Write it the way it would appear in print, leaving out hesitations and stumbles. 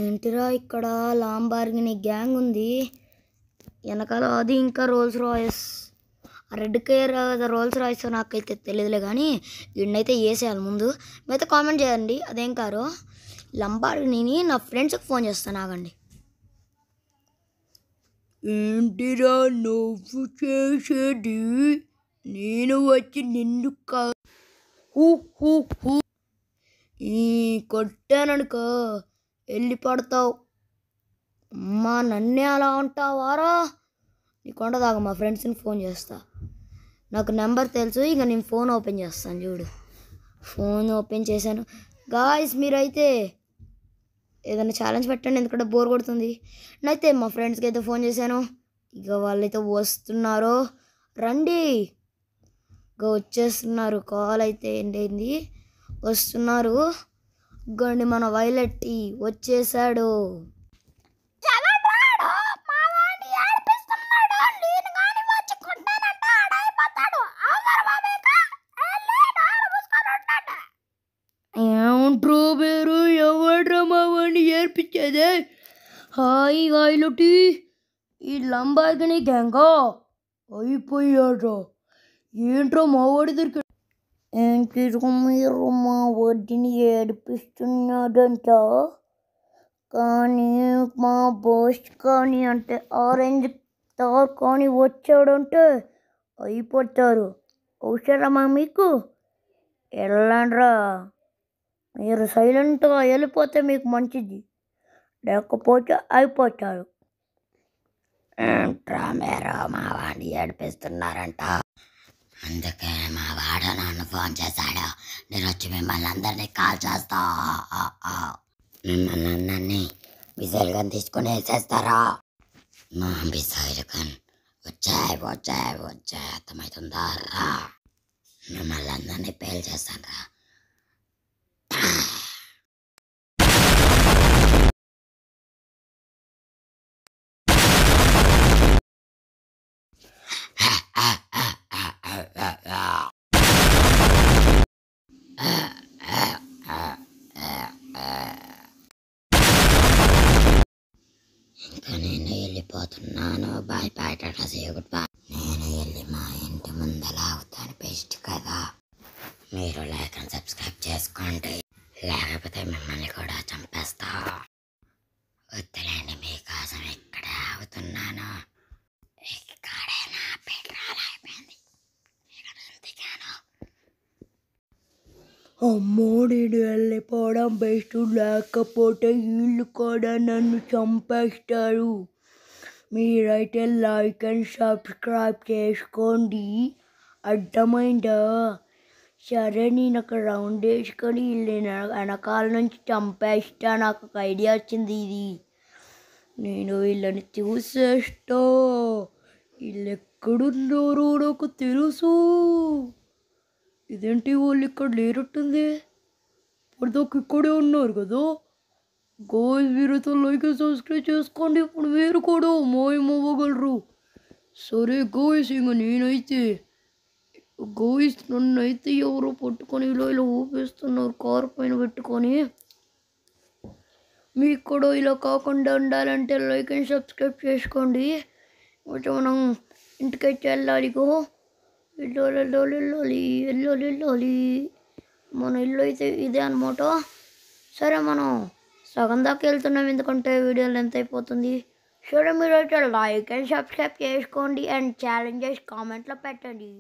ఏంటిరా ఇక్కడ లాంబార్గిని గ్యాంగ్ ఉంది. వెనకాల అది ఇంకా రోల్స్ రాయస్. ఆ రెడ్ కలర్ రోల్స్ రాయస్ నాకైతే తెలియదులే, కానీ వీడినైతే వేసేయాలి ముందు. మీరైతే కామెంట్ చేయండి అదేం కారో. లంబార్గిని నా ఫ్రెండ్స్కి ఫోన్ చేస్తాను, ఆగండి. ఏంటిరా నువ్వు చేసేది? నేను వచ్చి నిన్ను కొట్టాననుకో వెళ్ళి పడతావు. అమ్మా నన్నే అలా అంటావారా? నీకుండదాకా మా ఫ్రెండ్స్ని ఫోన్ చేస్తా. నాకు నెంబర్ తెలుసు, ఇక నేను ఫోన్ ఓపెన్ చేస్తాను చూడు. ఫోన్ ఓపెన్ చేశాను. గాయ్స్ మీరైతే ఏదైనా ఛాలెంజ్ పెట్టండి, ఎందుకంటే బోర్ కొడుతుంది. నేనైతే మా ఫ్రెండ్స్కి అయితే ఫోన్ చేశాను. ఇక వాళ్ళైతే వస్తున్నారు, రండి. ఇక వచ్చేస్తున్నారు. కాల్ అయితే ఏంటైంది, వస్తున్నారు. గండి మన వైలెట్ వచ్చేసాడు. ఏమంట్రో పేరు ఎవడ్రా మా వాడిని ఏర్పించేదే? హాయ్ వైలెట్, ఈ లంబార్గిని గ్యాంగా అయిపోయాడ్రా. ఏంట్రా మా వాడి దొరికి ఏంటి మీరు మా వడ్డీని ఏడిపిస్తున్నాడంట. కానీ మా బాస్ కానీ అంటే ఆరెంజ్ తార్ కానీ వచ్చాడంటే అయిపోతారు. అవసరమా మీకు? వెళ్ళండ్రా, మీరు సైలెంట్గా వెళ్ళిపోతే మీకు మంచిది, లేకపోతే అయిపోతారు. ఏంట్రా మీరు మా వాడిని ఏడిపిస్తున్నారంట. అందుకే మా వాడు నన్ను ఫోన్ చేశాడు. నేను వచ్చి మిమ్మల్ని అందరినీ కాల్ చేస్తా. మిమ్మల్ని అందరినీ మిసైల్ గన్ తీసుకొని వేసేస్తారా? నా మిసైల్ గన్ వచ్చాయి అర్థమవుతుందా రా? మిమ్మల్ని అందరినీ పేల్ చేస్తాను రా. ఇంకా నేను వెళ్ళిపోతున్నాను. Bye bye, tata see good bye. నేను వెళ్ళి మా ఇంటి ముందర అవుతాను, బెస్ట్ కదా. మీరు లైక్ అండ్ సబ్స్క్రైబ్ చేసుకోండి, లేకపోతే మిమ్మల్ని కూడా చంపేస్తా. వద్దులేండి, మీకోసం ఇక్కడే అవుతున్నాను. ఇక్కడే నా పెట్రోల్ అయిపోయింది, ఇక్కడ దిగాను. అమ్మో నేను వెళ్ళిపోవడం బెస్ట్, లేకపోతే వీళ్ళు కూడా నన్ను చంపేస్తారు. మీరైతే లైక్ అండ్ సబ్స్క్రైబ్ చేసుకోండి, అర్థమైందా? సరే నేను ఒక రౌండ్ వేసుకొని వీళ్ళు వెనకాల నుంచి చంపేస్తా. నాకు ఒక ఐడియా వచ్చింది, ఇది నేను వీళ్ళని చూసేస్తా. వీళ్ళు ఎక్కడున్నారో నాకు తెలుసు. ఇదేంటి వాళ్ళు ఇక్కడ లేరట్టుంది, ఇప్పటిదాకా ఇక్కడే ఉన్నారు కదా. గోయ్ వీరితో లైక్ సబ్స్క్రైబ్ చేసుకోండి, ఇప్పుడు మీరు కూడా మాయమవ్వగలరు. సరే గోయ్స్, ఇంక నేనైతే గోయ్స్ నన్నైతే ఎవరో పట్టుకొని ఇలా ఊపిస్తున్నారు కారు పైన పెట్టుకొని. మీకు కూడా ఇలా కాకుండా ఉండాలంటే లైక్ అండ్ సబ్స్క్రైబ్ చేసుకోండి. కొంచెం మనం ఇంటికైతే వెళ్ళాలి. వెళ్ళాలి. మన ఇల్లు అయితే ఇదే అనమాట. సరే మనం సగం దాకా వెళ్తున్నాం, ఎందుకంటే వీడియో లెంత్ అయిపోతుంది. సరే మీరు అయితే లైక్ అండ్ సబ్స్క్రైబ్ చేసుకోండి అండ్ ఛాలెంజెస్ కామెంట్లో పెట్టండి.